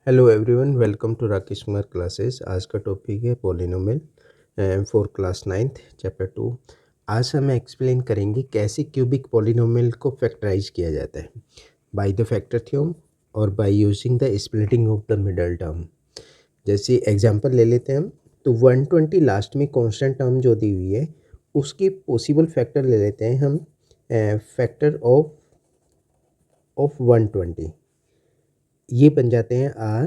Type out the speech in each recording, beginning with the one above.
Hello everyone, welcome to Rakesh Kumar classes. आज का topic है polynomial for class 9th chapter 2। आज हम एक्सप्लेन करेंगे कैसे क्यूबिक पॉलिनोमियल को फैक्टराइज किया जाता है बाय द फैक्टर थ्योरम और by using the splitting of the middle term. जैसे एग्जांपल ले लेते हैं हम, तो 120 लास्ट में कांस्टेंट टर्म जो दी हुई है उसकी पॉसिबल फैक्टर ले लेते हैं हम, फैक्टर ऑफ 120। ये बन जाते हैं आर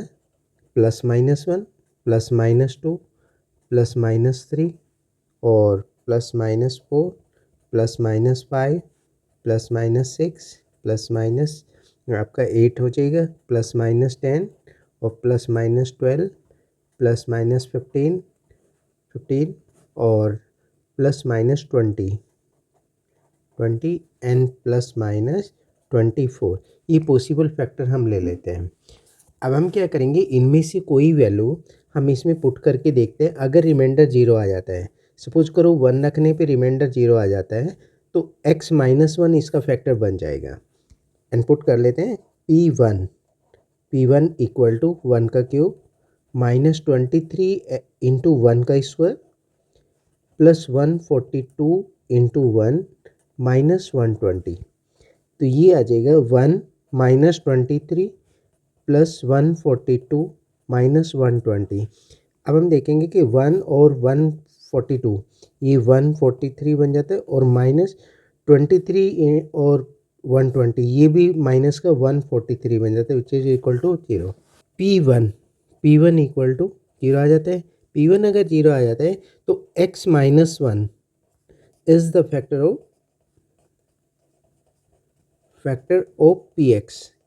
+-1 +-2 +-3 और +-4 +-5 +-6 प्लस आपका 8 हो जाएगा, +-10 और +-12 +-15 और +-20 एंड +-24। ये पॉसिबल फैक्टर हम ले लेते हैं। अब हम क्या करेंगे, इनमें से कोई वैल्यू हम इसमें पुट करके देखते हैं। अगर रिमाइंडर 0 आ जाता है, सपोज करो 1 रखने पे रिमाइंडर 0 आ जाता है, तो x-1 इसका फैक्टर बन जाएगा। एंड पुट कर लेते हैं P1 इक्वल टू 1 का क्यूब -23 इंटू 1 का स्क्वायर +142 इंटू 1 -120। तो ये आ जाएगा 1 -23 +142 -120। अब हम देखेंगे कि 1 और 142, ये 143 बन जाता है और -23 और 120 ये भी माइनस का 143 बन जाता है, which is equal to 0। P1 equal to 0 आ जाता है। P1 अगर 0 आ जाता है तो x-1 is the factor of px।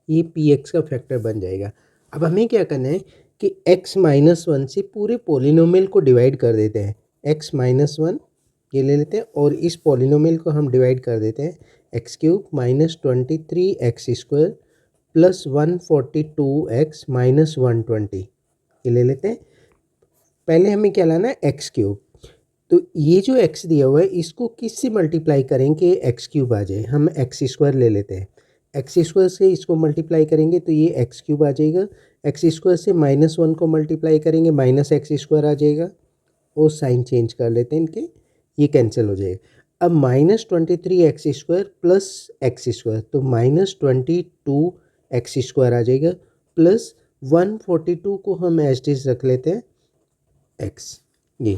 ये px का फैक्टर बन जाएगा। अब हमें क्या करना है कि x-1 से पूरे पॉलिनोमियल को डिवाइड कर देते हैं। x-1 ये ले लेते हैं और इस पॉलिनोमियल को हम डिवाइड कर देते हैं। x³ -23x² +142x -120 ये ले लेते हैं। पहले हमें क्या लाना है, x³। तो ये जो x दिया हुआ है इसको किससे मल्टीप्लाई करेंगे x³ आ जाए। हम x² ले लेते हैं। x² से इसको मल्टीप्लाई करेंगे तो ये x³ आ जाएगा। x² से -1 को मल्टीप्लाई करेंगे -x² आ जाएगा और साइन चेंज कर लेते हैं इनके, ये कैंसिल हो जाएगा। अब -23x² प्लस x² तो -22x² आ जाएगा प्लस 142 को हम एज इट इज रख लेते हैं x। ये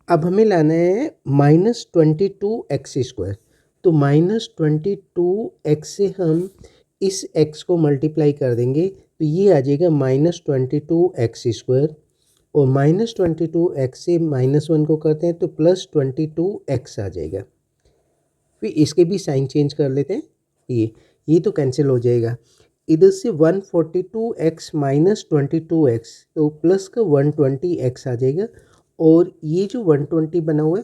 अब हमें लाना है -22x²। तो -22x से हम इस x को मल्टीप्लाई कर देंगे तो ये आ जाएगा -22x² और -22x से -1 को करते हैं तो +22x आ जाएगा। फिर इसके भी साइन चेंज कर लेते हैं, ये तो कैंसिल हो जाएगा। इधर से 142x -22x तो प्लस का 120x आ जाएगा और ये जो 120 बना हुआ है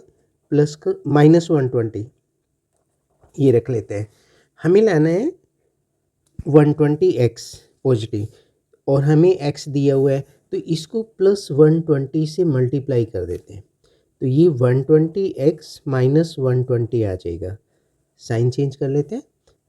प्लस का -120 ये रख लेते हैं। हमें लाना है 120x पॉजिटिव और हमें x दिया हुआ है तो इसको +120 से मल्टीप्लाई कर देते हैं। तो ये 120x -120 आ जाएगा। साइन चेंज कर लेते हैं,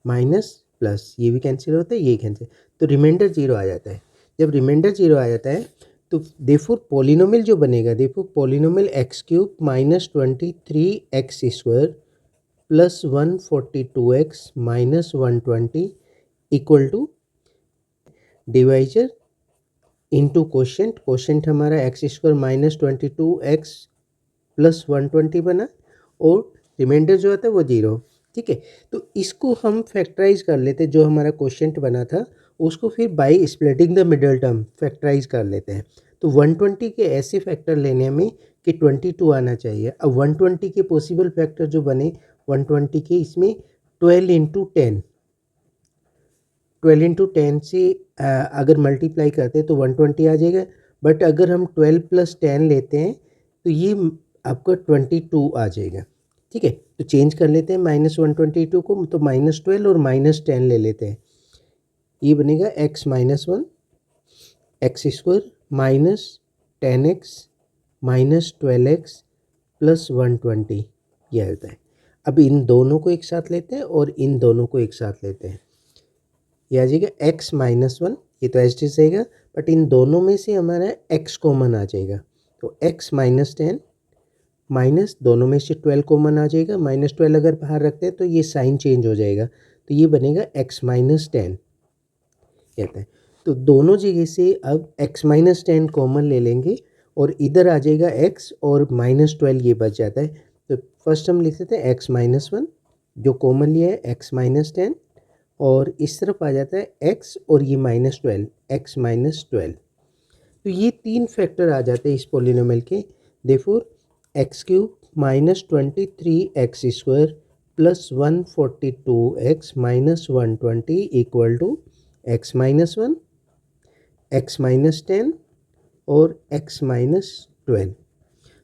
माइनस प्लस ये भी कैंसिल होता है, ये कैंसिल, तो रिमाइंडर 0 आ जाता है। जब रिमाइंडर 0 आ जाता है तो देयरफॉर पॉलिनोमियल जो बनेगा, therefore polynomial x³ -23x² +142x -120 equal to divisor into quotient. Quotient हमारा x² -22x +120 बना और रिमाइंडर जो आता है वो 0। ठीक है, तो इसको हम फैक्टराइज कर लेते हैं। जो हमारा क्वोशेंट बना था उसको फिर by splitting the middle term factorise कर लेते हैं। तो 120 के ऐसे फैक्टर लेने में कि 22 आना चाहिए। अब 120 के पॉसिबल फैक्टर जो बने 120 के, इसमें 12 से अगर मल्टीप्लाई करते हैं तो 120 आ जाएगा। बट अगर हम 12 + 10 लेते हैं तो ये आपका 22 आ जाएगा। ठीक है, तो चेंज कर लेते हैं -122 को, तो -12 और -10 ले लेते हैं। ये बनेगा x-1 x² -10x -12x +120 ये आता है। अब इन दोनों को एक साथ लेते हैं और इन दोनों को एक साथ लेते हैं। ये आ जाएगा x-1 ये तो एज इट रहेगा, बट इन दोनों में से हमारा x कॉमन आ जाएगा। तो x -10 माइनस दोनों में से 12 कॉमन आ जाएगा। -12 अगर बाहर रखते हैं तो ये साइन चेंज हो जाएगा, तो ये बनेगा x -10 कहते हैं। तो दोनों जगह से अब x -10 कॉमन ले लेंगे और इधर आ जाएगा x और -12 ये बच जाता है। तो फर्स्ट हम लिख लेते हैं x -1 जो कॉमन लिया है x -10 और इस तरफ आ जाता है x और ये -12 x -12। तो ये तीन फैक्टर आ जाते हैं इस पोलिनोमियल के। Therefore x³ -23x² plus 142x -120 equal to x -1 x -10 और x -12।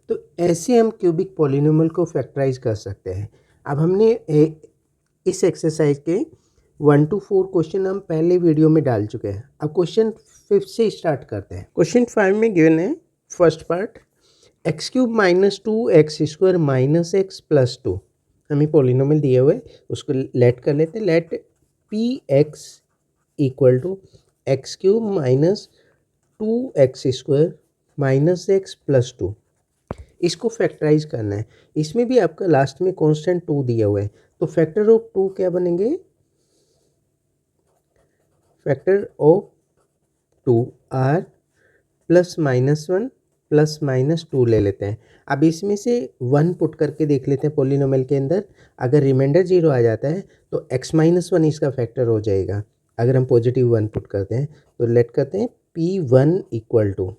तो ऐसे हम क्यूबिक पॉलिनोमियल को फैक्टराइज कर सकते हैं। अब हमने इस एक्सरसाइज के 1 to 4 क्वेश्चन हम पहले वीडियो में डाल चुके हैं। अब क्वेश्चन 5 से स्टार्ट करते हैं। क्वेश्चन 5 में गिवन है first part x³ -2x² -x plus 2। हमें पॉलिनोमियल दिए हुए उसको लेट कर लेते हैं। Let px equal to x³ -2x² -x plus 2। इसको फैक्टराइज करना है। इसमें भी आपका लास्ट में कांस्टेंट 2 दिया हुआ है, तो फैक्टर ऑफ 2 क्या बनेंगे? Factor of 2 r plus -1 plus -2 ले लेते हैं। अब इसमें से 1 पुट करके देख लेते हैं पॉलिनोमियल के अंदर। अगर रिमाइंडर 0 आ जाता है तो x -1 इसका फैक्टर हो जाएगा। अगर हम पॉजिटिव 1 पुट करते हैं तो लेट करते हैं p1 इक्वल टू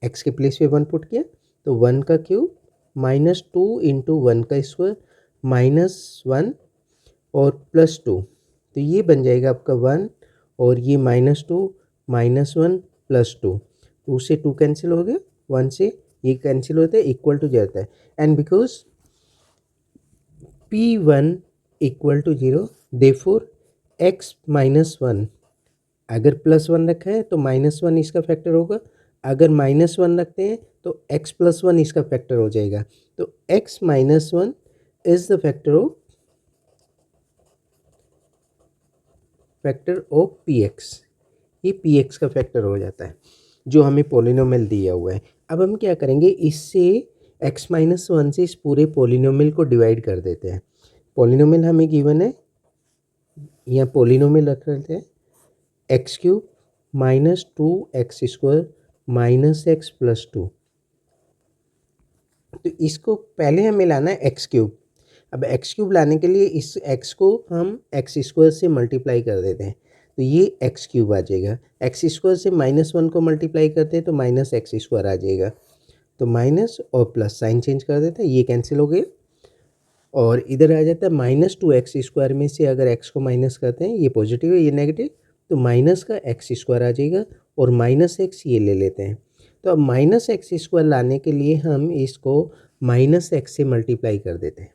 x के प्लेस पे 1 पुट किया तो 1 का क्यूब -2 इंटू 1 का स्क्वायर -1 और प्लस 2। तो ये बन जाएगा आपका 1 और ये -2 -1 प्लस 2। 2 से 2 कैंसिल हो गया, 1 से ये कैंसिल होता है, इक्वल टू जाता है। And because p1 equal to 0 therefore x -1 अगर +1 रखा है तो -1 इसका फैक्टर होगा। अगर -1 रखते हैं तो x + 1 इसका फैक्टर हो जाएगा। तो x -1 is the factor of px। ये px का फैक्टर हो जाता है जो हमें पॉलिनोमियल दिया हुआ है। अब हम क्या करेंगे, इससे x -1 से इस पूरे पॉलिनोमियल को डिवाइड कर देते हैं। पॉलिनोमियल हमें गिवन है, यहाँ पॉलिनोमियल रख लेते हैं x³ -2x² -x प्लस 2। तो इसको पहले हमें लाना है x³। अब x³ लाने के लिए इस x को हम x² से मल्टीप्लाई कर देते हैं, तो ये x³ आ जाएगा। x² से -1 को मल्टीप्लाई करते हैं तो -x² आ जाएगा। तो माइनस और प्लस साइन चेंज कर देते हैं, ये कैंसिल हो गए और इधर आ जाता है -2x² में से अगर x को माइनस करते हैं, ये पॉजिटिव है ये नेगेटिव, तो माइनस का x² आ जाएगा और -x ये ले लेते हैं। तो अब -x² लाने के लिए हम इसको -x से मल्टीप्लाई कर देते हैं।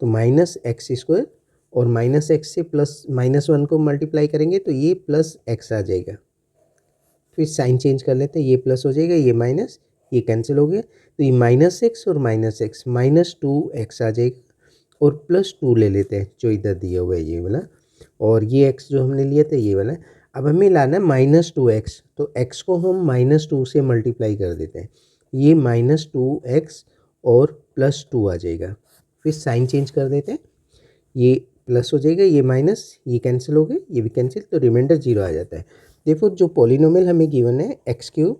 तो -x² और -x से प्लस -1 को मल्टीप्लाई करेंगे तो ये +x आ जाएगा। फिर साइन चेंज कर लेते हैं, ये प्लस हो जाएगा, ये माइनस, ये कैंसिल हो गया। तो ये -x और -x -2x आ जाएगा और +2 ले लेते हैं जो इधर दिया हुआ है ये वाला, और ये x जो हमने लिया था ये वाला। अब हमें लाना है -2x, तो x को हम -2 से मल्टीप्लाई कर देते हैं, ये -2x और +2 आ जाएगा। फिर साइन चेंज कर देते हैं, ये प्लस हो जाएगा, ये माइनस, ये कैंसिल हो गए, ये भी कैंसिल, तो रिमाइंडर 0 आ जाता है। देखो जो पॉलिनोमियल हमें गिवन है x³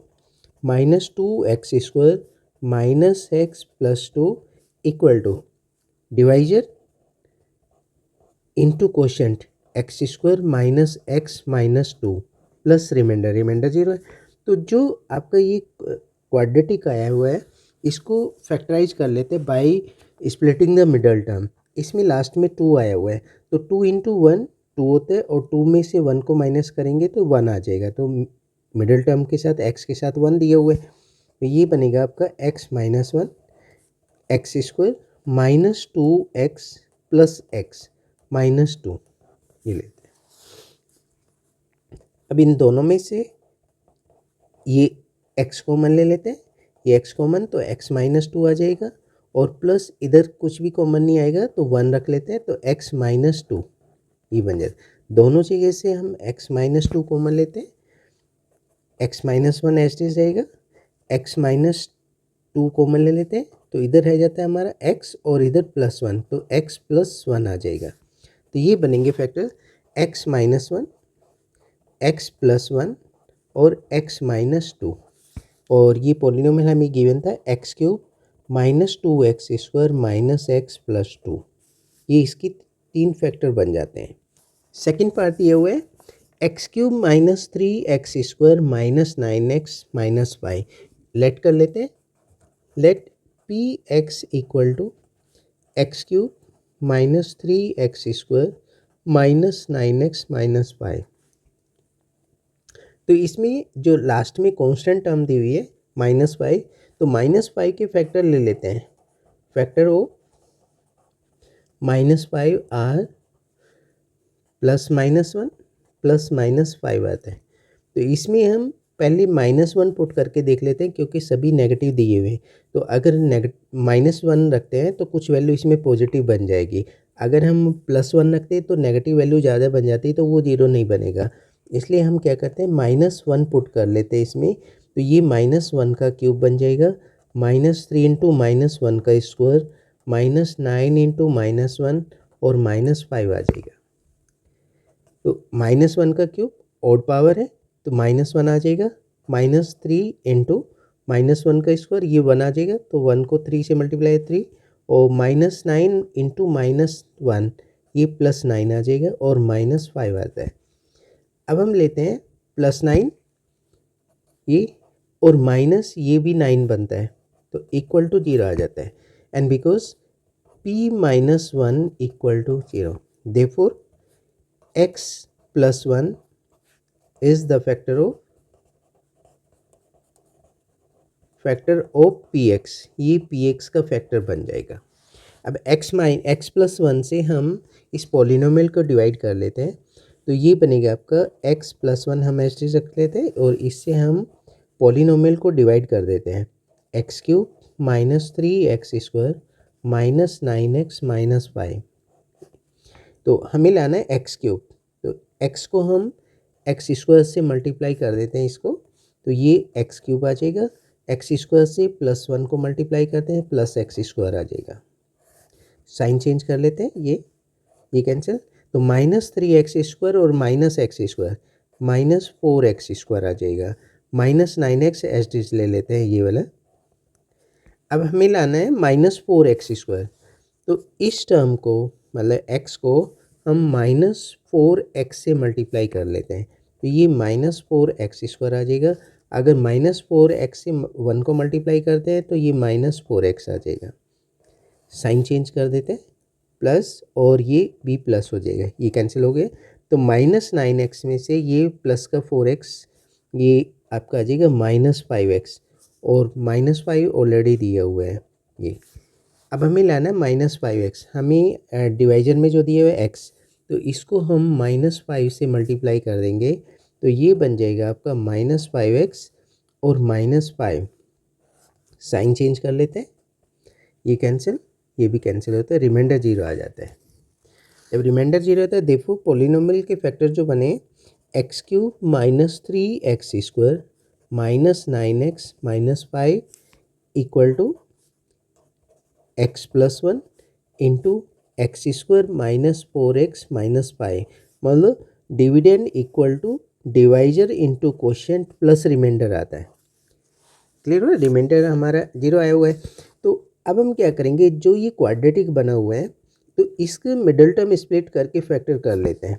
-2x² -x plus 2 equal to divisor into quotient x² -x -2 plus remainder 0 है। तो जो आपका ये क्वाड्रेटिक आया हुआ है इसको फैक्टराइज कर लेते हैं bye splitting the middle term. इसमें लास्ट में 2 आया हुआ है, तो 2 इंटू 1 2 होता है और 2 में से 1 को माइनस करेंगे तो 1 आ जाएगा। तो मिडल टर्म के साथ x के साथ 1 दिया हुआ है, तो ये बनेगा आपका x -1 x² -2x plus x -2 ये लेते हैं। अब इन दोनों में से ये x कॉमन ले लेते हैं, ये x कॉमन तो x -2 आ जाएगा और प्लस इधर कुछ भी कॉमन नहीं आएगा तो 1 रख लेते हैं, तो x -2 ये बन जाता है। दोनों जगह से हम x -2 कॉमन लेते हैं x minus one H D रहेगा, एक्स माइनस टू कॉमन ले लेते हैं तो इधर रह जाता है हमारा एक्स और इधर प्लस वन, तो एक्स प्लस वन आ जाएगा। तो ये बनेंगे factor x minus one, x plus one और एक्स माइनस टू। और ये पॉलिनोमियल हमें गिवन था x cube minus two x square minus x plus two. ये इसकी तीन फैक्टर बन जाते हैं। सेकेंड पार्ट ये हुआ है x cube minus three x square minus nine x minus five. Let कर लेते हैं, let p x equal to x cube minus three x square minus nine x minus five. तो इसमें जो लास्ट में कांस्टेंट टर्म दी हुई है माइनस फाइव, तो माइनस फाइव के फैक्टर ले लेते हैं। Factor of minus five are plus minus one plus minus five आता है। तो इसमें हम पहले माइनस वन पुट करके देख लेते हैं क्योंकि सभी नेगेटिव दिए हुए हैं। तो अगर माइनस वन रखते हैं तो कुछ वैल्यू इसमें पॉजिटिव बन जाएगी, अगर हम प्लस वन रखते हैं तो नेगेटिव वैल्यू ज़्यादा बन जाती है, तो वो जीरो नहीं बनेगा। इसलिए हम क्या करते हैं माइनस वन पुट कर लेते हैं इसमें। तो ये माइनस वन का क्यूब बन जाएगा, minus three into minus one का square minus nine into minus one और माइनस फाइव आ जाएगा। तो माइनस वन का क्यूब ऑड पावर है तो माइनस वन आ जाएगा, minus three into minus one का स्क्वायर ये वन आ जाएगा, तो वन को थ्री से मल्टीप्लाई थ्री, और minus nine into minus one ये प्लस नाइन आ जाएगा और माइनस फाइव आता है। अब हम लेते हैं प्लस नाइन ये और माइनस ये भी नाइन बनता है तो इक्वल टू जीरो आ जाता है। And because p minus one equal to zero, therefore x plus one is the factor of px। ये px का फैक्टर बन जाएगा। अब x प्लस वन से हम इस पॉलिनोमियल को डिवाइड कर लेते हैं, तो ये बनेगा आपका x प्लस वन हम ऐसे रख लेते हैं और इससे हम पॉलिनोमियल को डिवाइड कर देते हैं। X cube minus three x square minus nine x minus five. तो हमें लाना है एक्स क्यूब, तो एक्स को हम एक्स स्क्वायर से मल्टीप्लाई कर देते हैं इसको, तो ये एक्स क्यूब आ जाएगा। एक्स स्क्वायर से प्लस वन को मल्टीप्लाई करते हैं प्लस एक्स स्क्वायर आ जाएगा। साइन चेंज कर लेते हैं, ये कैंसिल, तो माइनस थ्री एक्स स्क्वायर और minus X square minus four X square आ जाएगा। Minus nine X H D ले लेते हैं ये वाला। अब हमें लाना है माइनस फोर एक्स स्क्वायर, तो इस टर्म को मतलब एक्स को हम माइनस फोर एक्स से मल्टीप्लाई कर लेते हैं, तो ये माइनस फोर एक्स स्क्वायर आ जाएगा। अगर माइनस फोर एक्स से वन को मल्टीप्लाई करते हैं तो ये माइनस फोर एक्स आ जाएगा। साइन चेंज कर देते हैं प्लस और ये भी प्लस हो जाएगा, ये कैंसिल हो गया। तो माइनस नाइन एक्स में से ये प्लस का फोर एक्स ये आपका आ जाएगा माइनस फाइव एक्स, और माइनस फाइव ऑलरेडी दिया हुआ है ये। अब हमें लाना है माइनस फाइव एक्स, हमें डिवाइजर में जो दिया हुआ है एक्स, तो इसको हम माइनस फाइव से मल्टीप्लाई कर देंगे, तो ये बन जाएगा आपका माइनस फाइव एक्स और माइनस फाइव। साइन चेंज कर लेते हैं, ये कैंसिल, ये भी कैंसिल होता है, रिमाइंडर जीरो आ जाता है। जब रिमाइंडर जीरो होता है देखो पॉलिनोमियल के फैक्टर जो बने X cube minus three x square minus nine x minus five equal to X plus one into X square minus four X minus five, मतलब dividend equal to divisor into quotient plus remainder आता है। Clear हुआ, reminder हमारा zero आया हुआ है। तो अब हम क्या करेंगे, जो ये क्वाड्रेटिक बना हुआ है तो इसके मिडल टर्म स्प्लिट करके फैक्टर कर लेते हैं।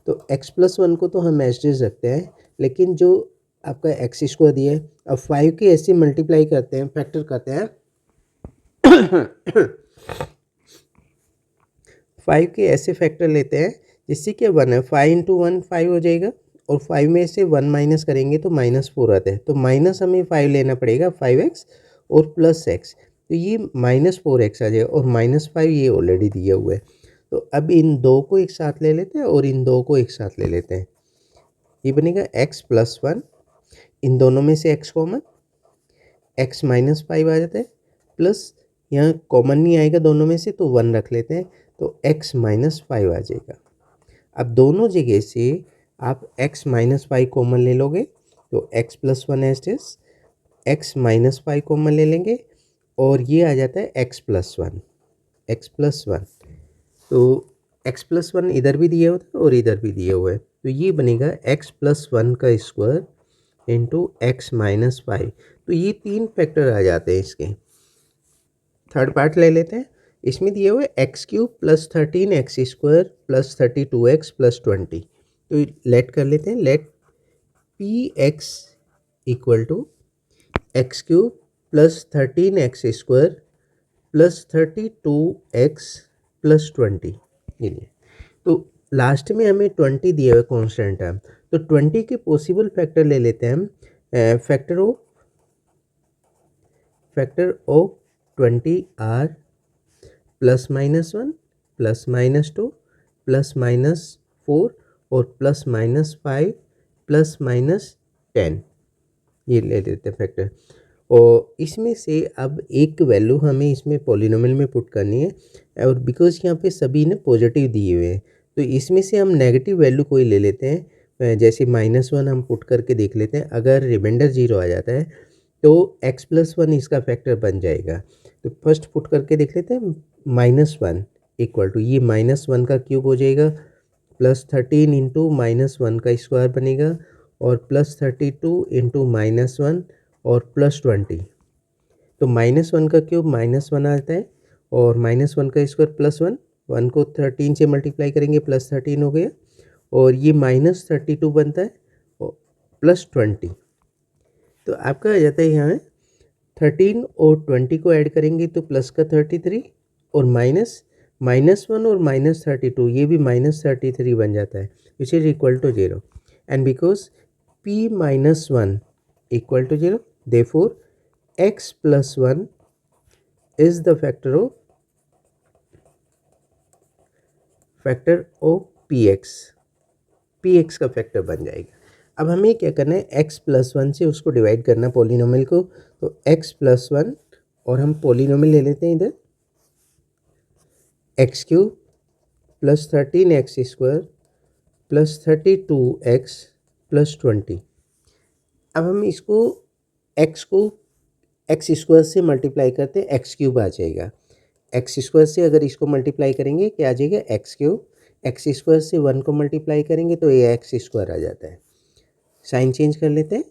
तो एक्स प्लस वन को तो हम एच रखते हैं, लेकिन जो आपका एक्स स्क्वायर दिया है अब फाइव के ऐसे मल्टीप्लाई करते हैं फैक्टर करते हैं फाइव के ऐसे फैक्टर लेते हैं जिससे कि वन है, फाइव इंटू वन फाइव हो जाएगा, और फाइव में से वन माइनस करेंगे तो माइनस फोर आता है, तो माइनस हमें फाइव लेना पड़ेगा फाइव एक्स और प्लस एक्स, तो ये माइनस फोर एक्स आ जाएगा, और माइनस फाइव ये ऑलरेडी दिया हुआ है। तो अब इन दो को एक साथ ले लेते हैं और इन दो को एक साथ ले लेते हैं, ये बनेगा एक्स प्लस वन, इन दोनों में से X common, X minus five आ जाता है, प्लस यहाँ कॉमन नहीं आएगा दोनों में से तो वन रख लेते हैं, तो एक्स माइनस फाइव आ जाएगा। अब दोनों जगह से आप एक्स माइनस फाइव कॉमन ले लोगे तो x plus one as is, x minus five common ले लेंगे और ये आ जाता है x plus one, x plus one. तो x प्लस वन इधर भी दिया हुआ था और इधर भी दिया हुआ है, तो ये बनेगा x प्लस वन का square into x minus five. तो ये तीन फैक्टर आ जाते हैं इसके। थर्ड पार्ट ले लेते हैं। इसमें दिया हुआ है x cube plus 13x² plus 32x plus 20। तो लेट कर लेते हैं, let p x equal to x cube plus 13x² plus 32x plus 20। ये लिए तो लास्ट में हमें 20 दिया हुआ कॉन्स्टेंट है, तो 20 के पॉसिबल फैक्टर ले लेते हैं हम। Factor of 20 are plus minus one, plus minus two, plus minus four और plus minus five, plus minus 10। ये ले लेते हैं फैक्टर। और इसमें से अब एक वैल्यू हमें इसमें पॉलिनोमियल में पुट करनी है, और बिकॉज यहाँ पे सभी ने पॉजिटिव दिए हुए हैं, तो इसमें से हम नेगेटिव वैल्यू कोई ले लेते हैं। जैसे माइनस वन हम पुट करके देख लेते हैं, अगर रिमाइंडर जीरो आ जाता है तो x प्लस वन इसका फैक्टर बन जाएगा। तो फर्स्ट पुट करके देख लेते हैं, माइनस वन इक्वल टू, ये माइनस वन का क्यूब हो जाएगा प्लस 13 इंटू माइनस वन का स्क्वायर बनेगा और प्लस 32 इंटू माइनस वन और प्लस 20। तो माइनस वन का क्यूब माइनस वन आता है और माइनस वन का स्क्वायर प्लस वन, वन को 13 से मल्टीप्लाई करेंगे प्लस 13 हो गया और ये माइनस 32 बनता है और प्लस 20। तो आपका आ जाता है यहाँ 13 और 20 को ऐड करेंगे तो प्लस का 33 और माइनस माइनस वन और माइनस 32, ये भी माइनस 33 बन जाता है, which is equal to zero. And because p minus one equal to zero, therefore x plus one is the factor of px का फैक्टर बन जाएगा। अब हमें क्या करना है, x प्लस वन से उसको डिवाइड करना है पॉलिनोमियल को, तो x प्लस वन और हम पॉलिनोमियल ले लेते हैं इधर x cube plus 13x² plus 32x plus 20। अब हम इसको x को एक्स स्क्वायर से मल्टीप्लाई करते हैं, एक्स क्यूब आ जाएगा। एक्स स्क्वायर से अगर इसको मल्टीप्लाई करेंगे क्या आ जाएगा, एक्स क्यूब। एक्स स्क्वायर से वन को मल्टीप्लाई करेंगे तो ये एक्स स्क्वायर आ जाता है। साइन चेंज कर लेते हैं,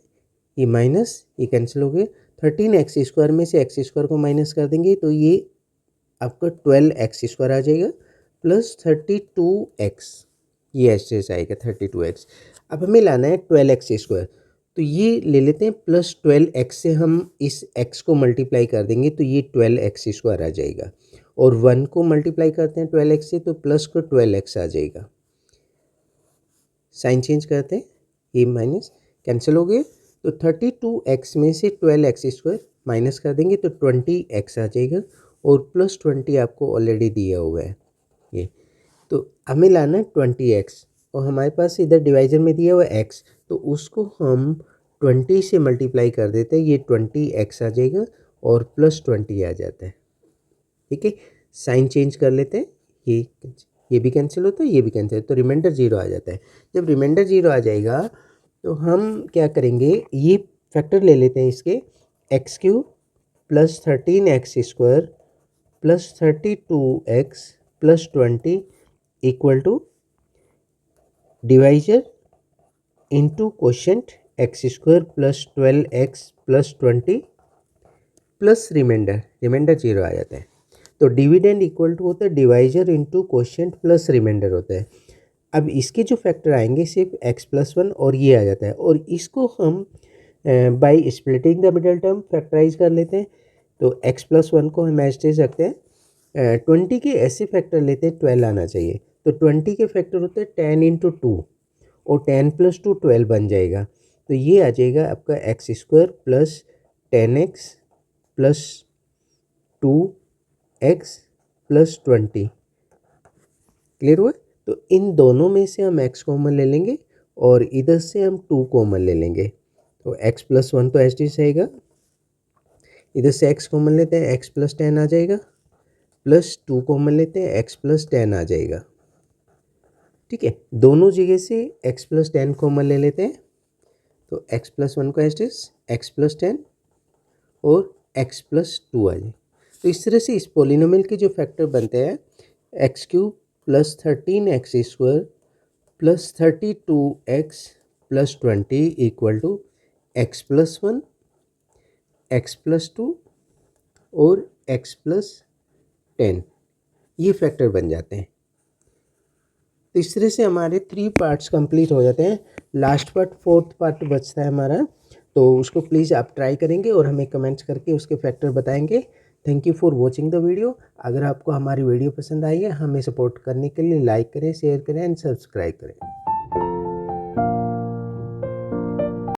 ये माइनस ये कैंसिल हो गया, 13x² में से एक्स स्क्वायर को माइनस कर देंगे तो ये आपका 12x² आ जाएगा प्लस 32x, ये ऐसे आएगा 32x। अब हमें लाना है 12x², तो ये ले लेते हैं प्लस 12x से हम इस x को मल्टीप्लाई कर देंगे तो ये 12x² आ जाएगा, और 1 को मल्टीप्लाई करते हैं 12x से तो प्लस को 12x आ जाएगा। साइन चेंज करते हैं, ये माइनस कैंसिल हो गए, तो 32x में से 12x² माइनस कर देंगे तो 20x आ जाएगा, और प्लस 20 आपको ऑलरेडी दिया हुआ है ये। तो हमें लाना है 20x, और हमारे पास इधर डिवाइजर में दिया हुआ है x, तो उसको हम 20 से मल्टीप्लाई कर देते हैं, ये 20x आ जाएगा और प्लस 20 आ जाता है। ठीक है, साइन चेंज कर लेते हैं, ये भी कैंसिल होता है, ये भी कैंसिल, तो रिमाइंडर जीरो आ जाता है। जब रिमाइंडर जीरो आ जाएगा तो हम क्या करेंगे, ये फैक्टर ले लेते हैं इसके, X cube plus 13x² plus 32x plus 20 equal to divisor into quotient x² plus 12x plus 20 plus remainder zero आ जाता है। तो डिविडेंड इक्वल टू होता है divisor into quotient plus remainder होता है। अब इसके जो फैक्टर आएंगे सिर्फ x प्लस वन और ये आ जाता है, और इसको हम by splitting the middle term factorise कर लेते हैं। तो x प्लस वन को हम ऐसे रखते हैं, 20 के ऐसे फैक्टर लेते हैं 12 आना चाहिए, तो 20 के फैक्टर होते हैं 10 इंटू टू, और 10 प्लस टू 12 बन जाएगा, तो ये आ जाएगा आपका x² plus 10x plus 2x plus 20। Clear हुआ? तो इन दोनों में से हम x कॉमन ले लेंगे और इधर से हम 2 कॉमन ले लेंगे, तो x प्लस वन तो ऐसे रहेगा, इधर से x कॉमन लेते हैं, x प्लस 10 आ जाएगा, प्लस 2 कॉमन लेते हैं, x प्लस 10 आ जाएगा। ठीक है, दोनों जगह से x प्लस 10 कॉमन ले लेते हैं, तो x+1 का एज इज x+10 और x+2 आ जाए। तो इस तरह से इस पॉलिनोमियल के जो फैक्टर बनते हैं x³ + 13x² + 32x + 20 = x+1 x+2 और x+10 ये फैक्टर बन जाते हैं। तो इस तरह से हमारे 3 पार्ट्स कंप्लीट हो जाते हैं। लास्ट पार्ट 4th पार्ट बचता है हमारा, तो उसको प्लीज़ आप ट्राई करेंगे और हमें कमेंट्स करके उसके फैक्टर बताएंगे। Thank you for watching the video. अगर आपको हमारी वीडियो पसंद आई है, हमें सपोर्ट करने के लिए लाइक करें, शेयर करें एंड सब्सक्राइब करें।